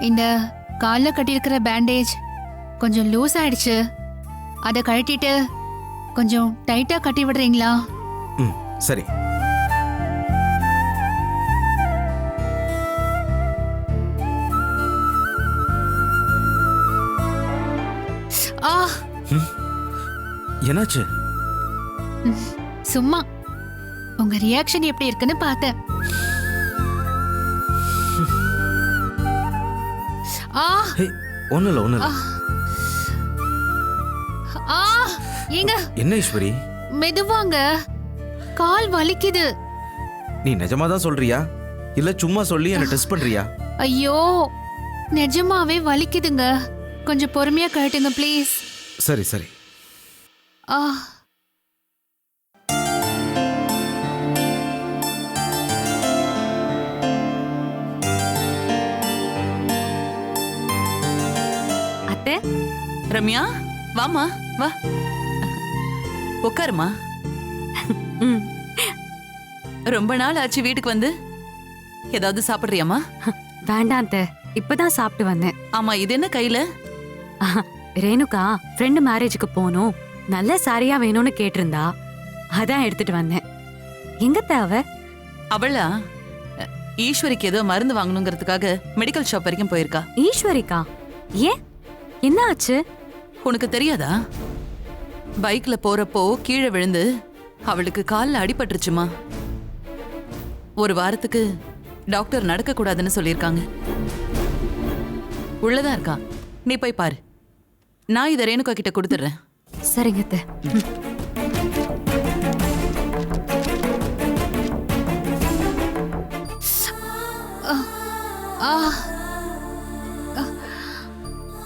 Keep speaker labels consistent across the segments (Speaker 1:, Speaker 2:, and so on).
Speaker 1: இந்த கால்ல கட்டியிருக்கிற பேண்டேஜ் கொஞ்சம் லூஸ் ஆயிடுச்சு. அதை கழட்டிட்டு கொஞ்சம் டைட்டா கட்டி விடுறீங்களா?
Speaker 2: சரி. என்னாச்சு?
Speaker 1: சும்மா உங்க ரியாக்ஷன் எப்படி இருக்குன்னு பார்த்தேன்.
Speaker 2: ஒண்ணுல
Speaker 1: ஏங்க
Speaker 2: என்ன ஈஸ்வரி?
Speaker 1: மெதுவாங்க, கால் வலிக்குது.
Speaker 2: நீ நிஜமா தான் சொல்றியா இல்ல சும்மா சொல்லி என்ன டெஸ்ட் பண்றியா?
Speaker 1: ஐயோ நிஜமாவே வலிக்குதுங்க. கொஞ்சம் பொறுமையா கழட்டுங்க ப்ளீஸ்.
Speaker 2: சரி சரி.
Speaker 3: அத்தை,
Speaker 4: ரம்யா வாமா வா, உட்காருமா. ரொம்ப நாள் ஆச்சு வீட்டுக்கு வந்து. ஏதாவது சாப்பிடுறியாமா?
Speaker 3: வேண்டாம் அத்தை, இப்பதான் சாப்பிட்டு வந்தேன்.
Speaker 4: ஆமா, இது என்ன கையில?
Speaker 3: ரேணுகா ஃப்ரெண்டு மேரேஜுக்கு போகணும், நல்ல சாரியா வேணும்னு கேட்டிருந்தா, அதான் எடுத்துட்டு வந்தேன். எங்க தேவை?
Speaker 4: அவளா ஈஸ்வரிக்கு ஏதோ மருந்து வாங்கணுங்கிறதுக்காக மெடிக்கல் ஷாப் வரைக்கும் போயிருக்கா.
Speaker 3: ஈஸ்வரிக்கா? ஏன், என்ன ஆச்சு?
Speaker 4: உனக்கு தெரியாதா? பைக்ல போறப்போ கீழே விழுந்து அவளுக்கு கால்ல அடிபட்டுருச்சுமா. ஒரு வாரத்துக்கு டாக்டர் நடக்க கூடாதுன்னு சொல்லியிருக்காங்க. உள்ளதா இருக்கா, நீ போய் பாரு. நான் இதை ரேணுகா கிட்ட கொடுத்துடுறேன்.
Speaker 3: சரிங்க அத்தை.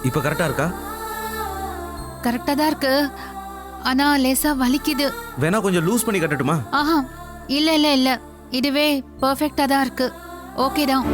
Speaker 2: இப்ப கரெக்டா இருக்கா?
Speaker 1: கரெக்டா தான் இருக்கு, ஆனா லேசா வலிக்குது.
Speaker 2: வேணா கொஞ்சம் லூஸ் பண்ணி கட்டட்டுமா?
Speaker 1: ஆஹா, இல்ல இல்ல இல்ல, இதுவே பெர்ஃபெக்ட்டா தான் இருக்கு. ஓகே தான்.